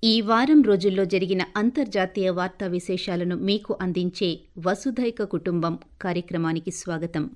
ఈ వారం రోజుల్లో జరిగిన అంతర్జాతీయ వార్తా విశేషాలను మీకు అందించే వసుధైక కుటుంబం కార్యక్రమానికి స్వాగతం.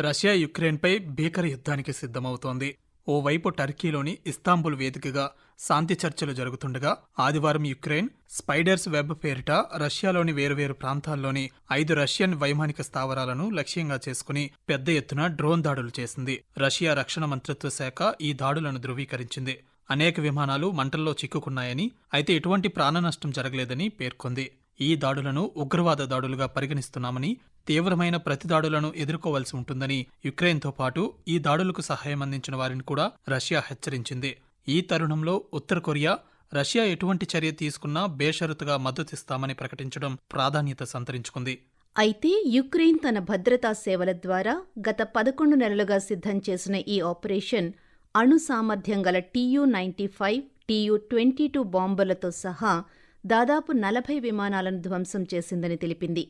రష్యా యుక్రెయిన్పై భీకర యుద్ధానికి సిద్ధమవుతోంది. ఓవైపు టర్కీలోని ఇస్తాంబుల్ వేదికగా శాంతి చర్చలు జరుగుతుండగా ఆదివారం యుక్రెయిన్ స్పైడర్స్ వెబ్ పేరిట రష్యాలోని వేరువేరు ప్రాంతాల్లోని 5 రష్యన్ వైమానిక స్థావరాలను లక్ష్యంగా చేసుకుని పెద్ద ఎత్తున డ్రోన్ దాడులు చేసింది. రష్యా రక్షణ మంత్రిత్వ శాఖ ఈ దాడులను ధృవీకరించింది. అనేక విమానాలు మంటల్లో చిక్కుకున్నాయని, అయితే ఎటువంటి ప్రాణనష్టం జరగలేదని పేర్కొంది. ఈ దాడులను ఉగ్రవాద దాడులుగా పరిగణిస్తున్నామని, తీవ్రమైన ప్రతిదాడులను ఎదుర్కోవలసి ఉంటుందని యుక్రెయిన్తో పాటు ఈ దాడులకు సహాయం అందించిన వారిని కూడా రష్యా హెచ్చరించింది. ఈ తరుణంలో ఉత్తర కొరియా రష్యా ఎటువంటి చర్య తీసుకున్నా బేషరతుగా మద్దతిస్తామని ప్రకటించడం ప్రాధాన్యత సంతరించుకుంది. అయితే యుక్రెయిన్ తన భద్రతా సేవల ద్వారా గత 11 నెలలుగా సిద్ధం చేసిన ఈ ఆపరేషన్ అణు సామర్థ్యం గల TU-95, TU-22 బాంబర్లతో సహా దాదాపు 40 విమానాలను ధ్వంసం చేసిందని తెలిపింది.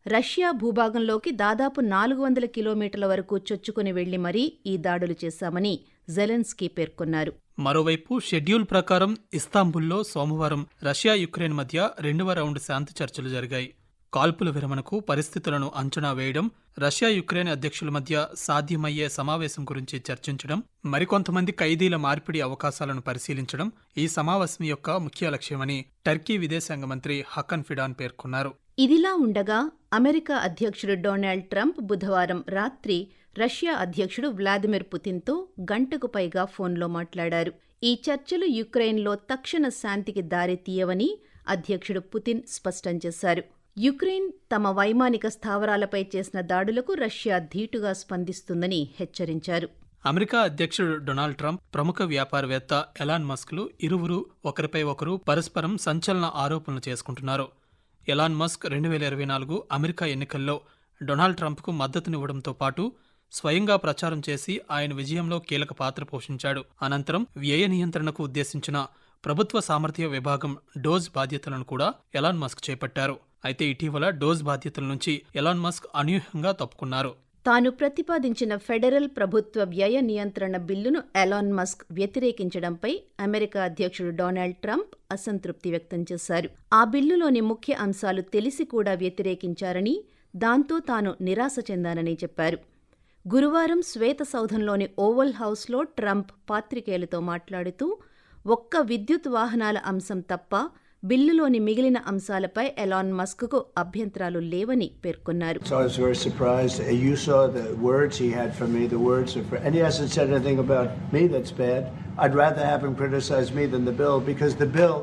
రష్యా భూభాగంలోకి దాదాపు 400 కిలోమీటర్ల వరకు చొచ్చుకుని వెళ్లి మరీ ఈ దాడులు చేశామని జెలెన్స్కీ పేర్కొన్నారు. మరోవైపు షెడ్యూల్ ప్రకారం ఇస్తాంబుల్లో సోమవారం రష్యా యుక్రెయిన్ మధ్య 2వ రౌండ్ శాంతి చర్చలు జరిగాయి. కాల్పుల విరమణకు పరిస్థితులను అంచనా వేయడం, రష్యా యుక్రెయిన్ అధ్యక్షుల మధ్య సాధ్యమయ్యే సమావేశం గురించి చర్చించడం, మరికొంతమంది ఖైదీల మార్పిడి అవకాశాలను పరిశీలించడం ఈ సమావేశం యొక్క ముఖ్య లక్ష్యమని టర్కీ విదేశాంగ మంత్రి హకన్ ఫిడాన్ పేర్కొన్నారు. ఇదిలా ఉండగా అమెరికా అధ్యక్షుడు డొనాల్డ్ ట్రంప్ బుధవారం రాత్రి రష్యా అధ్యక్షుడు వ్లాదిమిర్ పుతిన్తో గంటకు పైగా ఫోన్లో మాట్లాడారు. ఈ చర్చలు యుక్రెయిన్లో తక్షణ శాంతికి దారి తీయవని అధ్యక్షుడు పుతిన్ స్పష్టం చేశారు. యుక్రెయిన్ తమ వైమానిక స్థావరాలపై చేసిన దాడులకు రష్యా ధీటుగా స్పందిస్తుందని హెచ్చరించారు. అమెరికా అధ్యక్షుడు డొనాల్డ్ ట్రంప్, ప్రముఖ వ్యాపారవేత్త ఎలాన్ మస్క్లు ఇరువురు ఒకరిపై ఒకరు పరస్పరం సంచలన ఆరోపణలు చేసుకుంటున్నారు. ఎలాన్ మస్క్ 2024 అమెరికా ఎన్నికల్లో డొనాల్డ్ ట్రంప్కు మద్దతునివ్వడంతో పాటు స్వయంగా ప్రచారం చేసి ఆయన విజయంలో కీలక పాత్ర పోషించాడు. అనంతరం వ్యయ నియంత్రణకు ఉద్దేశించిన ప్రభుత్వ సామర్థ్య విభాగం డోజ్ బాధ్యతలను కూడా ఎలాన్ మస్క్ చేపట్టారు. అయితే ఇటీవల డోజ్ బాధ్యతల నుంచి ఎలాన్ మస్క్ అనూహ్యంగా తప్పుకున్నారు. తాను ప్రతిపాదించిన ఫెడరల్ ప్రభుత్వ వ్యయ నియంత్రణ బిల్లును ఎలాన్ మస్క్ వ్యతిరేకించడంపై అమెరికా అధ్యక్షుడు డొనాల్డ్ ట్రంప్ అసంతృప్తి వ్యక్తం చేశారు. ఆ బిల్లులోని ముఖ్య అంశాలు తెలిసి కూడా వ్యతిరేకించారని, దాంతో తాను నిరాశ చెందానని చెప్పారు. గురువారం శ్వేత సౌధంలోని ఓవల్ హౌస్లో ట్రంప్ పాత్రికేయులతో మాట్లాడుతూ ఒక్క విద్యుత్ వాహనాల అంశం తప్ప బిల్లులోని మిగిలిన అంశాలపై ఎలాన్ మస్క్కు అభ్యంతరాలు లేవని పేర్కొన్నారు. So I was very surprised. You saw the words he had for me, and he hasn't said anything about me that's bad. I'd rather have him criticize me than the bill, because the bill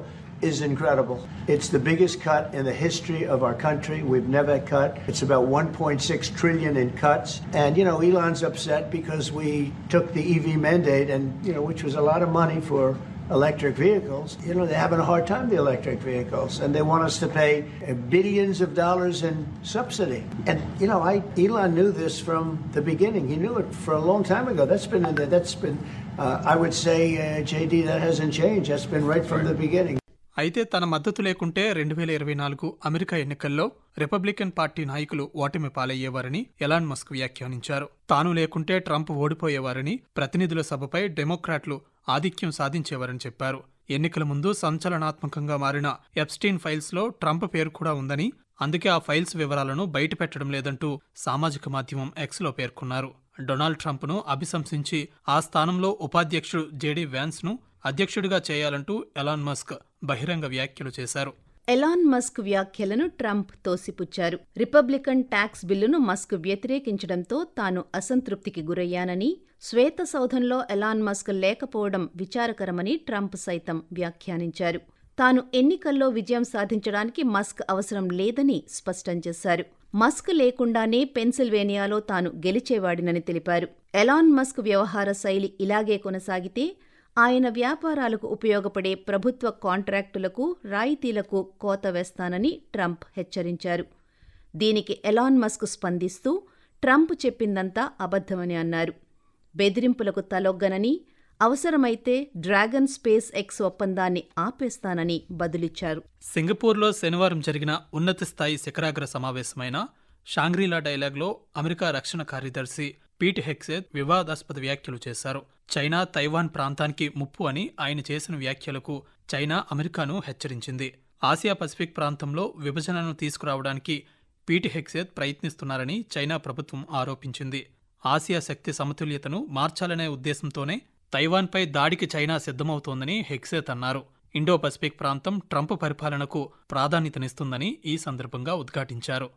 is incredible. It's the biggest cut in the history of our country. We've never cut. It's about 1.6 trillion in cuts. And, Elon's upset because we took the EV mandate, and, which was a lot of money for electric vehicles. They're having a hard time, the electric vehicles, and they want us to pay billions of dollars in subsidy. And, Elon knew this from the beginning. He knew it for a long time ago. That's been I would say, JD, that hasn't changed. That's been right from the beginning. అయితే తన మద్దతు లేకుంటే 2024 America ఎన్నికల్లో Republican party నాయకులు ఓటమి పాలయ్యేవారని Elon Musk వ్యాఖ్యానించారు. తాను లేకుంటే ట్రంప్ ఓడిపోయేవారని, ప్రతినిధుల సభపై డెమోక్రాట్లు ఆధిక్యం సాధించేవారని చెప్పారు. ఎన్నికల ముందు సంచలనాత్మకంగా మారిన ఎప్స్టీన్ ఫైల్స్లో ట్రంప్ పేరు కూడా ఉందని, అందుకే ఆ ఫైల్స్ వివరాలను బయటపెట్టడం లేదంటూ సామాజిక మాధ్యమం ఎక్స్లో పేర్కొన్నారు. డొనాల్డ్ ట్రంప్ను అభిశంసించి ఆ స్థానంలో ఉపాధ్యక్షుడు జేడీ వ్యాన్స్ను అధ్యక్షుడిగా చేయాలంటూ ఎలాన్ మస్క్ బహిరంగ వ్యాఖ్యలు చేశారు. ఎలాన్ మస్క్ వ్యాఖ్యలను ట్రంప్ తోసిపుచ్చారు. రిపబ్లికన్ ట్యాక్స్ బిల్లును మస్క్ వ్యతిరేకించడంతో తాను అసంతృప్తికి గురయ్యానని, శ్వేత సౌధంలో ఎలాన్ మస్క్ లేకపోవడం విచారకరమని ట్రంప్ సైతం వ్యాఖ్యానించారు. తాను ఎన్నికల్లో విజయం సాధించడానికి మస్క్ అవసరం లేదని స్పష్టం చేశారు. మస్క్ లేకుండానే పెన్సిల్వేనియాలో తాను గెలిచేవాడినని తెలిపారు. ఎలాన్ మస్క్ వ్యవహార శైలి ఇలాగే కొనసాగితే ఆయన వ్యాపారాలకు ఉపయోగపడే ప్రభుత్వ కాంట్రాక్టులకు, రాయితీలకు కోత వేస్తానని ట్రంప్ హెచ్చరించారు. దీనికి ఎలాన్ మస్క్ స్పందిస్తూ ట్రంప్ చెప్పిందంతా అబద్ధమని అన్నారు. బెదిరింపులకు తలొగ్గనని, అవసరమైతే డ్రాగన్ స్పేస్ ఎక్స్ ఒప్పందాన్ని ఆపేస్తానని బదులిచ్చారు. సింగపూర్లో శనివారం జరిగిన ఉన్నత స్థాయి శిఖరాగ్ర సమావేశమైన షాంగ్రీలా డైలాగ్లో అమెరికా రక్షణ కార్యదర్శి పీట్ హెగ్సేత్ వివాదాస్పద వ్యాఖ్యలు చేశారు. చైనా తైవాన్ ప్రాంతానికి ముప్పు అని ఆయన చేసిన వ్యాఖ్యలకు చైనా అమెరికాను హెచ్చరించింది. ఆసియా పసిఫిక్ ప్రాంతంలో విభజనను తీసుకురావడానికి పీట్ హెగ్సేత్ ప్రయత్నిస్తున్నారని చైనా ప్రభుత్వం ఆరోపించింది. ఆసియా శక్తి సమతుల్యతను మార్చాలనే ఉద్దేశంతోనే తైవాన్పై దాడికి చైనా సిద్ధమవుతోందని హెగ్సేత్ అన్నారు. ఇండో పసిఫిక్ ప్రాంతం ట్రంప్ పరిపాలనకు ప్రాధాన్యతనిస్తుందని ఈ సందర్భంగా ఉద్ఘాటించారు.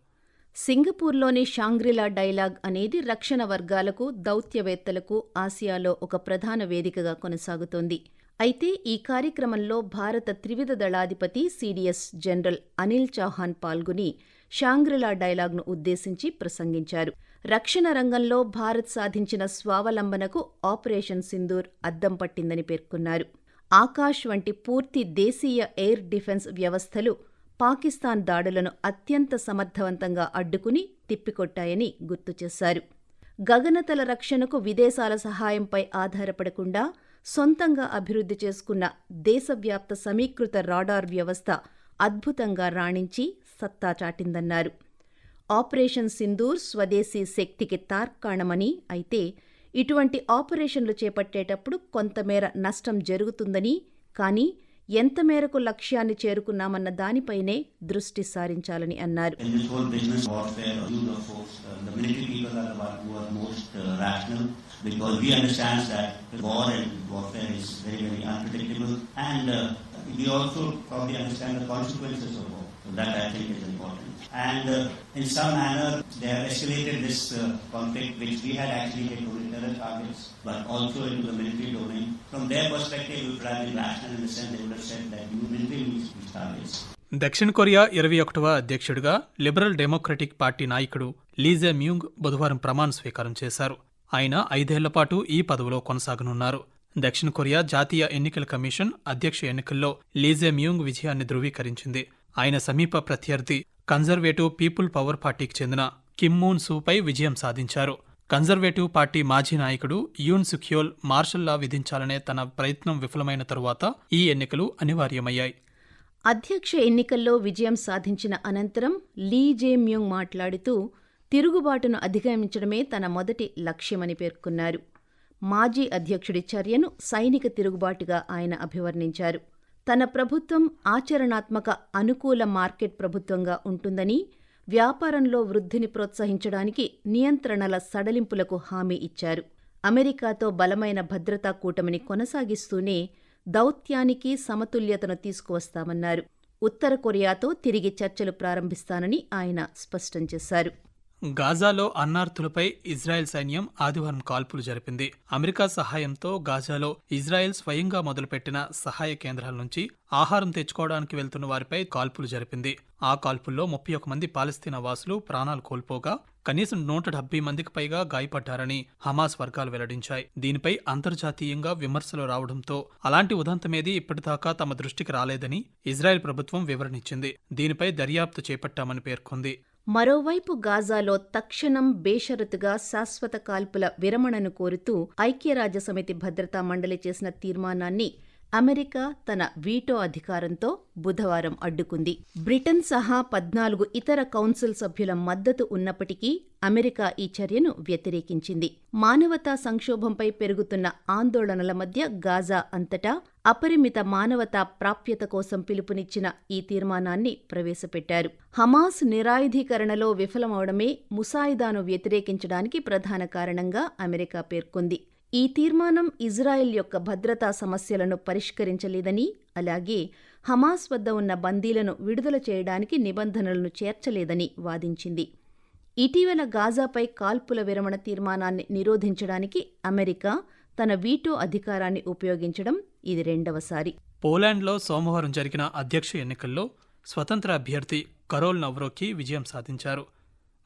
సింగపూర్లోని షాంగ్రిలా డైలాగ్ అనేది రక్షణ వర్గాలకు, దౌత్యవేత్తలకు ఆసియాలో ఒక ప్రధాన వేదికగా కొనసాగుతోంది. అయితే ఈ కార్యక్రమంలో భారత త్రివిధ దళాధిపతి సిడిఎస్ జనరల్ అనిల్ చౌహాన్ పాల్గొని షాంగ్రిలా డైలాగ్ను ఉద్దేశించి ప్రసంగించారు. రక్షణ రంగంలో భారత్ సాధించిన స్వావలంబనకు ఆపరేషన్ సింధూర్ అద్దం పట్టిందని పేర్కొన్నారు. ఆకాశ్ వంటి పూర్తి దేశీయ ఎయిర్ డిఫెన్స్ వ్యవస్థలు పాకిస్తాన్ దాడులను అత్యంత సమర్థవంతంగా అడ్డుకుని తిప్పికొట్టాయని గుర్తు చేశారు. గగనతల రక్షణకు విదేశాల సహాయంపై ఆధారపడకుండా సొంతంగా అభివృద్ధి చేసుకున్న దేశవ్యాప్త సమీకృత రాడార్ వ్యవస్థ అద్భుతంగా రాణించి సత్తా చాటిందన్నారు. ఆపరేషన్ సింధూర్ స్వదేశీ శక్తికి తార్కాణమని, అయితే ఇటువంటి ఆపరేషన్లు చేపట్టేటప్పుడు కొంతమేర నష్టం జరుగుతుందని, కానీ ఎంత మేరకు లక్ష్యాన్ని చేరుకున్నామన్న దానిపైనే దృష్టి సారించాలని అన్నారు. Because we understand that war and warfare is very, very unpredictable, and we also probably understand the consequences of war. So that I think is important. And in some manner, they have escalated this conflict, which we had actually hit only terror targets, but also into the military domain. From their perspective, it would have been rational in the sense they would have said that you military needs these targets. దక్షిణ Korea 21వ అధ్యక్షుడిగా liberal democratic party నాయకుడు లీ జే Mueang బుధవారం ప్రమాణ స్వీకారం చేశారు. ఆయన 5 ఏళ్ల పాటు ఈ పదవిలో కొనసాగనున్నారు. దక్షిణ కొరియా జాతీయ ఎన్నికల కమిషన్ అధ్యక్ష ఎన్నికల్లో లీ జే మ్యూంగ్ విజయాన్ని ధృవీకరించింది. ఆయన సమీప ప్రత్యర్థి కన్జర్వేటివ్ పీపుల్ పవర్ పార్టీకి చెందిన కిమ్ మూన్ సూపై విజయం సాధించారు. కన్జర్వేటివ్ పార్టీ మాజీ నాయకుడు యూన్ సుఖ్యోల్ మార్షల్ లా విధించాలనే తన ప్రయత్నం విఫలమైన తరువాత ఈ ఎన్నికలు అనివార్యమయ్యాయి. అధ్యక్ష ఎన్నికల్లో విజయం సాధించిన అనంతరం లీ జే మ్యూంగ్ మాట్లాడుతూ తిరుగుబాటును అధిగమించడమే తన మొదటి లక్ష్యమని పేర్కొన్నారు. మాజీ అధ్యక్షుడి చర్యను సైనిక తిరుగుబాటుగా ఆయన అభివర్ణించారు. తన ప్రభుత్వం ఆచరణాత్మక అనుకూల మార్కెట్ ప్రభుత్వంగా ఉంటుందని, వ్యాపారంలో వృద్ధిని ప్రోత్సహించడానికి నియంత్రణల సడలింపులకు హామీ ఇచ్చారు. అమెరికాతో బలమైన భద్రతా కూటమిని కొనసాగిస్తూనే దౌత్యానికి సమతుల్యతను తీసుకువస్తామన్నారు. ఉత్తర కొరియాతో తిరిగి చర్చలు ప్రారంభిస్తానని ఆయన స్పష్టం చేశారు. గాజాలో అన్నార్థులపై ఇజ్రాయెల్ సైన్యం ఆదివారం కాల్పులు జరిపింది. అమెరికా సహాయంతో గాజాలో ఇజ్రాయెల్ స్వయంగా మొదలుపెట్టిన సహాయ కేంద్రాల నుంచి ఆహారం తెచ్చుకోవడానికి వెళ్తున్న వారిపై కాల్పులు జరిపింది. ఆ కాల్పుల్లో 31 మంది పాలస్తీనా వాసులు ప్రాణాలు కోల్పోగా కనీసం 170 మందికి పైగా గాయపడ్డారని హమాస్ వర్గాలు వెల్లడించాయి. దీనిపై అంతర్జాతీయంగా విమర్శలు రావడంతో అలాంటి ఉదంతమేదీ ఇప్పటిదాకా తమ దృష్టికి రాలేదని ఇజ్రాయెల్ ప్రభుత్వం వివరణిచ్చింది. దీనిపై దర్యాప్తు చేపట్టామని పేర్కొంది. మరోవైపు గాజాలో తక్షణం బేషరతుగా శాశ్వత కాల్పుల విరమణను కోరుతూ ఐక్యరాజ్యసమితి భద్రతా మండలి చేసిన తీర్మానాన్ని అమెరికా తన వీటో అధికారంతో బుధవారం అడ్డుకుంది. బ్రిటన్ సహా 14 ఇతర కౌన్సిల్ సభ్యుల మద్దతు ఉన్నప్పటికీ అమెరికా ఈ చర్యను వ్యతిరేకించింది. మానవతా సంక్షోభంపై పెరుగుతున్న ఆందోళనల మధ్య గాజా అంతటా అపరిమిత మానవతా ప్రాప్యత కోసం పిలుపునిచ్చిన ఈ తీర్మానాన్ని ప్రవేశపెట్టారు. హమాస్ నిరాయుధీకరణలో విఫలమవడమే ముసాయిదాను వ్యతిరేకించడానికి ప్రధాన కారణంగా అమెరికా పేర్కొంది. ఈ తీర్మానం ఇజ్రాయెల్ యొక్క భద్రతా సమస్యలను పరిష్కరించలేదని, అలాగే హమాస్ వద్ద ఉన్న బందీలను విడుదల చేయడానికి నిబంధనలను చేర్చలేదని వాదించింది. ఇటీవల గాజాపై కాల్పుల విరమణ తీర్మానాన్ని నిరోధించడానికి అమెరికా తన వీటో అధికారాన్ని ఉపయోగించడం ఇది రెండవసారి. పోలాండ్లో సోమవారం జరిగిన అధ్యక్ష ఎన్నికల్లో స్వతంత్ర అభ్యర్థి కరోల్ నవ్రోకి విజయం సాధించారు.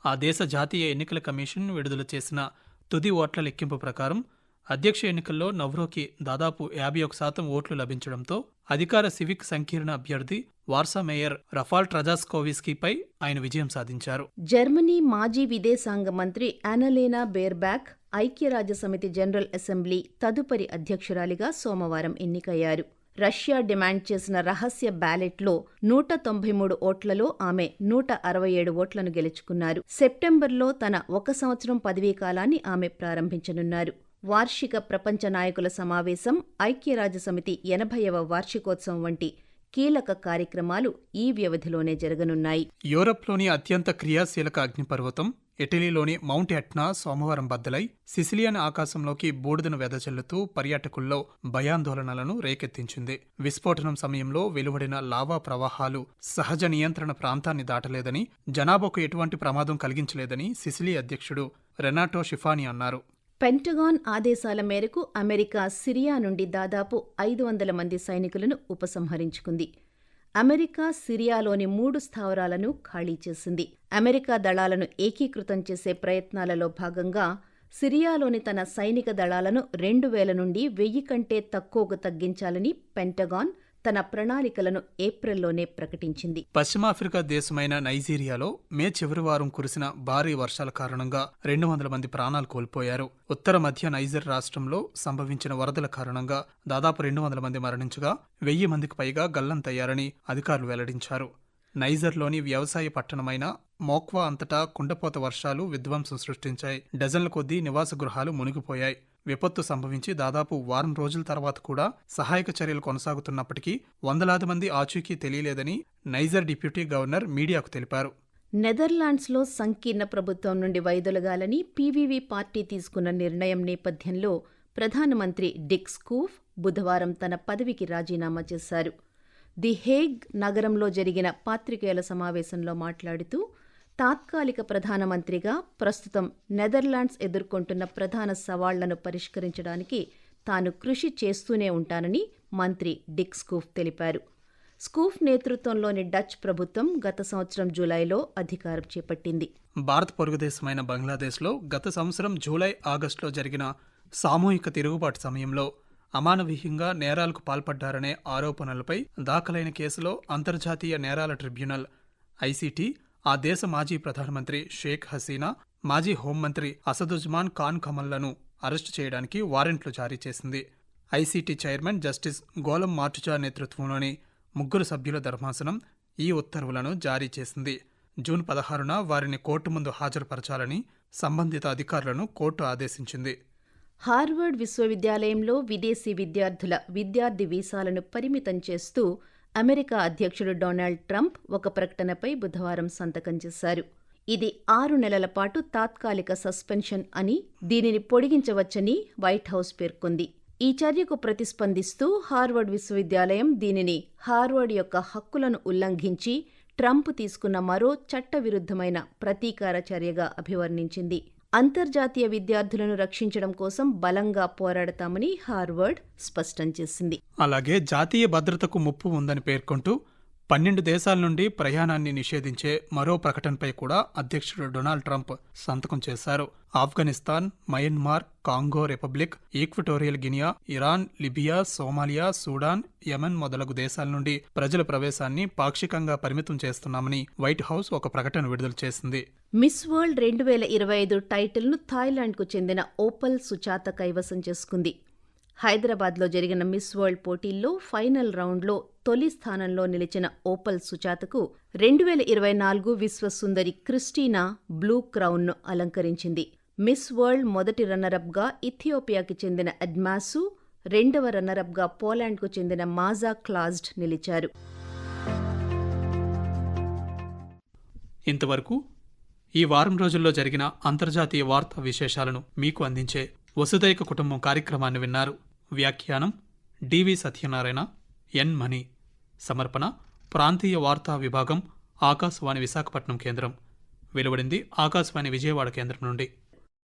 ఆ దేశ జాతీయ ఎన్నికల కమిషన్ విడుదల చేసిన తుది ఓట్ల లెక్కింపు ప్రకారం అధ్యక్ష ఎన్నికల్లో నవ్రోకి దాదాపు 51% ఓట్లు లభించడంతో అధికార సివిక్ సంకీర్ణ అభ్యర్థి వార్సా మేయర్ రఫాల్ ట్రజాస్కోవిస్కీపై ఆయన విజయం సాధించారు. జర్మనీ మాజీ విదేశాంగ మంత్రి అన్నలేనా బేర్బ్యాక్ ఐక్యరాజ్యసమితి జనరల్ అసెంబ్లీ తదుపరి అధ్యక్షురాలిగా సోమవారం ఎన్నికయ్యారు. రష్యా డిమాండ్ చేసిన రహస్య బ్యాలెట్లో 193 ఓట్లలో ఆమె 167 ఓట్లను గెలుచుకున్నారు. సెప్టెంబర్లో తన 1 సంవత్సరం పదవీకాలాన్ని ఆమె ప్రారంభించనున్నారు. వార్షిక ప్రపంచ నాయకుల సమావేశం, ఐక్యరాజ్యసమితి 80వ వార్షికోత్సవం వంటి కీలక కార్యక్రమాలు ఈ వ్యవధిలోనే జరగనున్నాయి. యూరప్లోని అత్యంత క్రియాశీలక అగ్నిపర్వతం ఇటలీలోని మౌంట్ ఎట్నా సోమవారం బద్దలై సిసిలియన్ ఆకాశంలోకి బూడిదను వెదజల్లుతూ పర్యాటకుల్లో భయాందోళనలను రేకెత్తించింది. విస్ఫోటనం సమయంలో వెలువడిన లావా ప్రవాహాలు సహజ నియంత్రణ ప్రాంతాన్ని దాటలేదని, జనాభాకు ఎటువంటి ప్రమాదం కలిగించలేదని సిసిలీ అధ్యక్షుడు రెనాటో షిఫాని అన్నారు. పెంటగాన్ ఆదేశాల మేరకు అమెరికా సిరియా నుండి దాదాపు 500 మంది సైనికులను ఉపసంహరించుకుంది. అమెరికా సిరియాలోని 3 స్థావరాలను ఖాళీ చేసింది. అమెరికా దళాలను ఏకీకృతం చేసే ప్రయత్నాలలో భాగంగా సిరియాలోని తన సైనిక దళాలను 2000 నుండి 1000 కంటే తక్కువకు తగ్గించాలని పెంటగాన్ తన ప్రణాళికలను ఏప్రిల్లోనే ప్రకటించింది. పశ్చిమాఫ్రికా దేశమైన నైజీరియాలో మే చివరి వారం కురిసిన భారీ వర్షాల కారణంగా 200 మంది ప్రాణాలు కోల్పోయారు. ఉత్తర మధ్య నైజర్ రాష్ట్రంలో సంభవించిన వరదల కారణంగా దాదాపు 200 మంది మరణించగా 1000 మందికి పైగా గల్లంతయ్యారని అధికారులు వెల్లడించారు. నైజర్లోని వ్యవసాయ పట్టణమైన మోక్వా అంతటా కుండపోత వర్షాలు విధ్వంసం సృష్టించాయి. డజన్ల కొద్దీ నివాస గృహాలు మునిగిపోయాయి. విపత్తు సంభవించి దాదాపు వారం రోజుల తర్వాత కూడా సహాయక చర్యలు కొనసాగుతున్నప్పటికీ వందలాది మంది ఆచూకీ తెలియలేదని నైజర్ డిప్యూటీ గవర్నర్ మీడియాకు తెలిపారు. నెదర్లాండ్స్లో సంకీర్ణ ప్రభుత్వం నుండి వైదొలగాలని పీవీవీ పార్టీ తీసుకున్న నిర్ణయం నేపథ్యంలో ప్రధానమంత్రి డిక్ స్కూఫ్ బుధవారం తన పదవికి రాజీనామా చేశారు. ది హేగ్ నగరంలో జరిగిన పాత్రికేయుల సమావేశంలో మాట్లాడుతూ, తాత్కాలిక ప్రధానమంత్రిగా ప్రస్తుతం నెదర్లాండ్స్ ఎదుర్కొంటున్న ప్రధాన సవాళ్లను పరిష్కరించడానికి తాను కృషి చేస్తూనే ఉంటానని మంత్రి డిక్ స్కూఫ్ తెలిపారు. స్కూఫ్ నేతృత్వంలోని డచ్ ప్రభుత్వం గత సంవత్సరం జూలైలో అధికారం చేపట్టింది. భారత పొరుగుదేశమైన బంగ్లాదేశ్లో గత సంవత్సరం జూలై, ఆగస్టులో జరిగిన సామూహిక తిరుగుబాటు సమయంలో అమానవీయంగా నేరాలకు పాల్పడ్డారనే ఆరోపణలపై దాఖలైన కేసులో అంతర్జాతీయ నేరాల ట్రిబ్యునల్ ఐసీటీ ఆ దేశ మాజీ ప్రధానమంత్రి షేక్ హసీనా, మాజీ హోంమంత్రి అసదుజ్మాన్ ఖాన్ కమల్లను అరెస్టు చేయడానికి వారెంట్లు జారీ చేసింది. ఐసీటీ చైర్మన్ జస్టిస్ గోలం మార్టుజా నేతృత్వంలోని 3 సభ్యుల ధర్మాసనం ఈ ఉత్తర్వులను జారీ చేసింది. జూన్ 16న వారిని కోర్టు ముందు హాజరుపరచాలని సంబంధిత అధికారులను కోర్టు ఆదేశించింది. హార్వర్డ్ విశ్వవిద్యాలయంలో విదేశీ విద్యార్థుల విద్యార్థి వీసాలను పరిమితం చేస్తూ అమెరికా అధ్యక్షుడు డొనాల్డ్ ట్రంప్ ఒక ప్రకటనపై బుధవారం సంతకం చేశారు. ఇది 6 నెలల పాటు తాత్కాలిక సస్పెన్షన్ అని, దీనిని పొడిగించవచ్చని వైట్ హౌస్ పేర్కొంది. ఈ చర్యకు ప్రతిస్పందిస్తూ హార్వర్డ్ విశ్వవిద్యాలయం దీనిని హార్వర్డ్ యొక్క హక్కులను ఉల్లంఘించి ట్రంప్ తీసుకున్న మరో చట్టవిరుద్ధమైన ప్రతీకార చర్యగా అభివర్ణించింది. అంతర్జాతీయ విద్యార్థులను రక్షించడం కోసం బలంగా పోరాడతామని హార్వర్డ్ స్పష్టం చేసింది. అలాగే జాతీయ భద్రతకు ముప్పు ఉందని పేర్కొంటూ 12 దేశాల నుండి ప్రయాణాన్ని నిషేధించే మరో ప్రకటనపై కూడా అధ్యక్షుడు డొనాల్డ్ ట్రంప్ సంతకం చేశారు. Afghanistan, Myanmar, Congo republic, equatorial Guinea, Iran, Libya, Somalia, Sudan, Yemen మొదలగు దేశాల నుండి ప్రజల ప్రవేశాన్ని పాక్షికంగా పరిమితం చేస్తున్నామని వైట్ హౌస్ ఒక ప్రకటన విడుదల చేసింది. మిస్ వరల్డ్ 2025 టైటిల్ను థాయిలాండ్కు చెందిన ఓపల్ సుచాత కైవసం చేసుకుంది. హైదరాబాద్లో జరిగిన మిస్ వరల్డ్ పోటీల్లో ఫైనల్ రౌండ్లో తొలి స్థానంలో నిలిచిన ఓపల్ సుచాతకు 2024 విశ్వసుందరి క్రిస్టీనా బ్లూ క్రౌన్ను అలంకరించింది. మిస్ వరల్డ్ మొదటి రన్నరప్గా ఇథియోపియాకి చెందిన అడ్మాసు, రెండవ రన్నరప్గా పోలాండ్కు చెందిన మాజా క్లాజ్డ్ నిలిచారు. ఇంతవరకు ఈ వారం రోజుల్లో జరిగిన అంతర్జాతీయ వార్తా విశేషాలను మీకు అందించే వసుదైక కుటుంబం కార్యక్రమాన్ని విన్నారు. వ్యాఖ్యానం డివి సత్యనారాయణ, ఎన్ మణి. సమర్పణ ప్రాంతీయ వార్తా విభాగం, ఆకాశవాణి విశాఖపట్నం కేంద్రం. వెలువడింది ఆకాశవాణి విజయవాడ కేంద్రం నుండి.